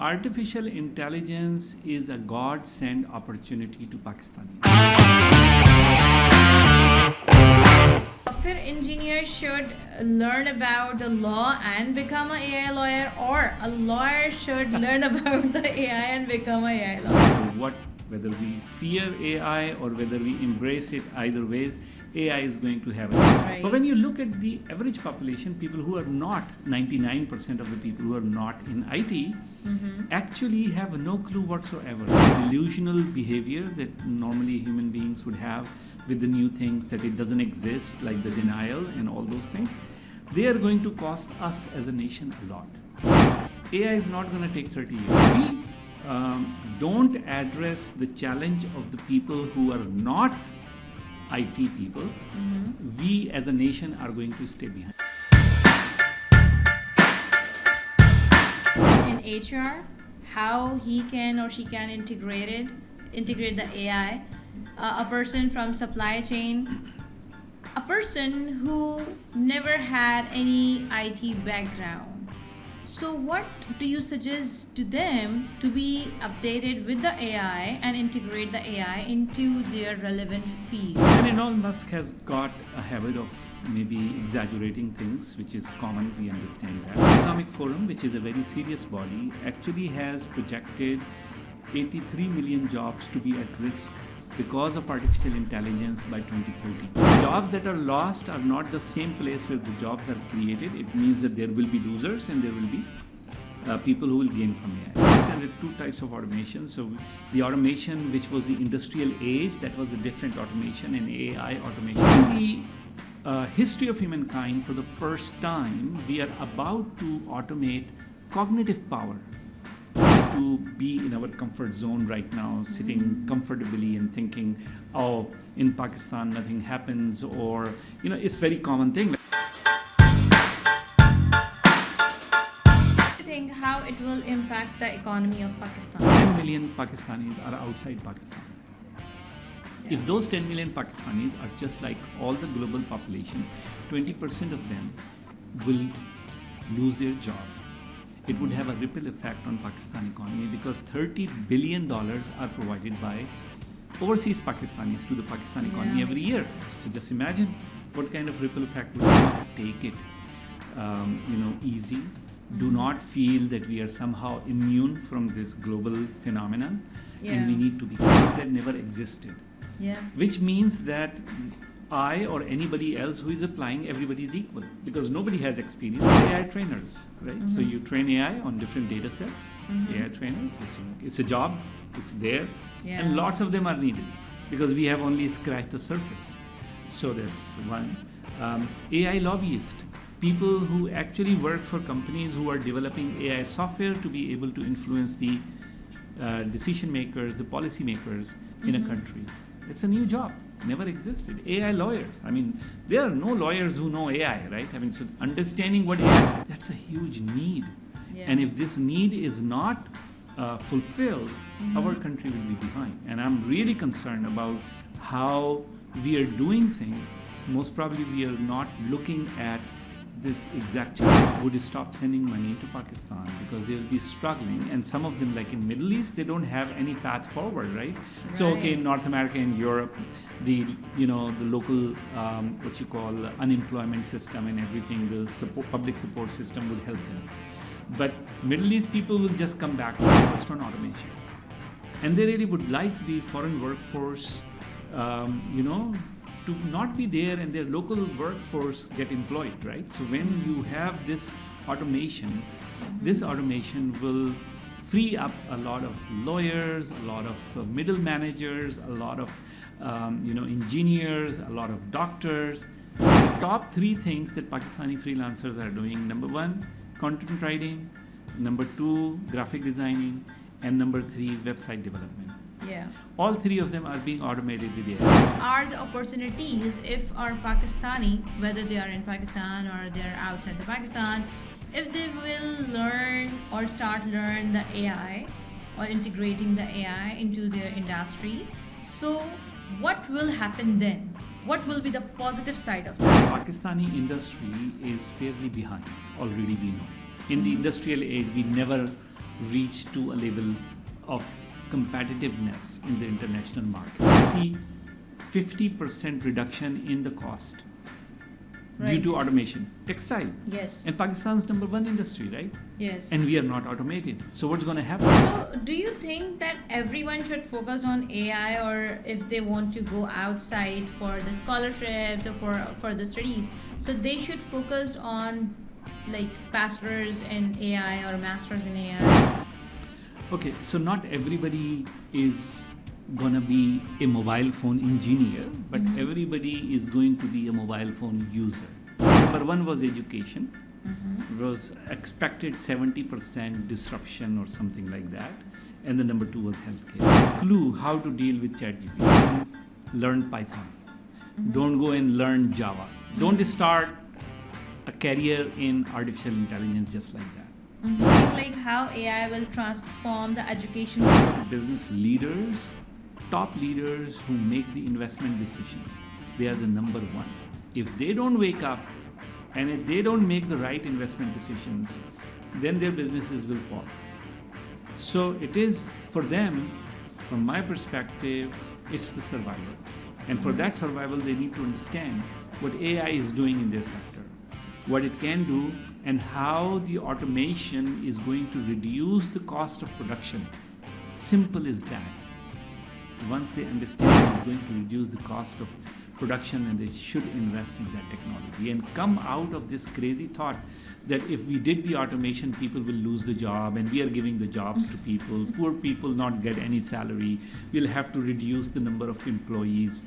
Artificial intelligence is a God-sent opportunity to Pakistani. Software engineers should learn about the law and become an AI lawyer, or a lawyer should learn about the AI and become an AI lawyer. Whether we fear AI or whether we embrace it, either ways, AI is going to have it. Right. But when you look at the average population, people who are not, 99% of the people who are not in IT, actually have no clue whatsoever. The delusional behavior that normally human beings would have with the new things, that it doesn't exist, like the denial and all those things, they are going to cost us as a nation a lot. AI is not going to take 30 years. We don't address the challenge of the people who are not IT people, we as a nation are going to stay behind. In HR, how he can or she can integrate the AI, a person from supply chain, a person who never had any IT background. So what do you suggest to them to be updated with the AI and integrate the AI into their relevant field? And Elon Musk has got a habit of maybe exaggerating things, which is common, we understand that. The Economic Forum, which is a very serious body, actually has projected 83 million jobs to be at risk because of artificial intelligence by 2030. Jobs that are lost are not the same place where the jobs are created. It means that there will be losers and there will be people who will gain from AI. There are two types of automation. So the automation which was the industrial age, that was a different automation, and AI automation. In the history of humankind, for the first time, we are about to automate cognitive power. To be in our comfort zone right now, sitting comfortably and thinking, oh, in Pakistan nothing happens, or, it's very common thing. You think how it will impact the economy of Pakistan? 10 million Pakistanis are outside Pakistan. Yeah. If those 10 million Pakistanis are just like all the global population, 20% of them will lose their job. It would have a ripple effect on Pakistan economy, because $30 billion are provided by overseas Pakistanis to the Pakistan economy every year. So just imagine what kind of ripple effect would it take it, easy. Do not feel that we are somehow immune from this global phenomenon, and we need to be clear that never existed. Yeah. Which means that I or anybody else who is applying, everybody is equal, because nobody has experience. AI trainers, right? So you train AI on different data sets. AI trainers, it's a job, it's there, and lots of them are needed because we have only scratched the surface. So that's one. AI lobbyists, people who actually work for companies who are developing AI software to be able to influence the decision makers, the policy makers in a country. It's a new job. Never existed. AI lawyers. There are no lawyers who know AI, right? So understanding what AI, that's a huge need. Yeah. And if this need is not fulfilled, our country will be behind. And I'm really concerned about how we are doing things. Most probably we are not looking at this exact challenge. Would stop sending money to Pakistan because they will be struggling, and some of them, like in Middle East, they don't have any path forward, right? So okay, North America and Europe, the local unemployment system and everything, the public support system would help them. But Middle East people will just come back focused on automation, and they really would like the foreign workforce, to not be there and their local workforce get employed, right? So when you have this automation, this automation will free up a lot of lawyers, a lot of middle managers, a lot of engineers, a lot of doctors. The top three things that Pakistani freelancers are doing: number one, content writing; number two, graphic designing; and number three, website development. Yeah. All three of them are being automated with AI. Are the opportunities, if our Pakistani, whether they are in Pakistan or they're outside the Pakistan, if they will learn or start learn the AI or integrating the AI into their industry, so what will happen then? What will be the positive side of that? Pakistani industry is fairly behind, already we know. In the industrial age, we never reach to a level of competitiveness in the international market. We see 50% reduction in the cost due Right. to automation. Textile. Yes. And Pakistan's number one industry, right? Yes. And we are not automated. So what's going to happen? So, do you think that everyone should focus on AI, or if they want to go outside for the scholarships or for the studies, so they should focus on like bachelor's in AI or master's in AI? Okay, so not everybody is gonna be a mobile phone engineer, but everybody is going to be a mobile phone user. Number one was education. It was expected 70% disruption or something like that. And the number two was healthcare. Clue how to deal with ChatGPT. Learn Python. Don't go and learn Java. Don't start a career in artificial intelligence just like that. Like how AI will transform the education. Business leaders, top leaders who make the investment decisions, they are the number one. If they don't wake up and if they don't make the right investment decisions, then their businesses will fall. So it is for them, from my perspective, it's the survival. And for that survival, they need to understand what AI is doing in their sector, what it can do, and how the automation is going to reduce the cost of production. Simple as that. Once they understand it's going to reduce the cost of production, and they should invest in that technology and come out of this crazy thought that if we did the automation, people will lose the job and we are giving the jobs to people, poor people not get any salary, we'll have to reduce the number of employees.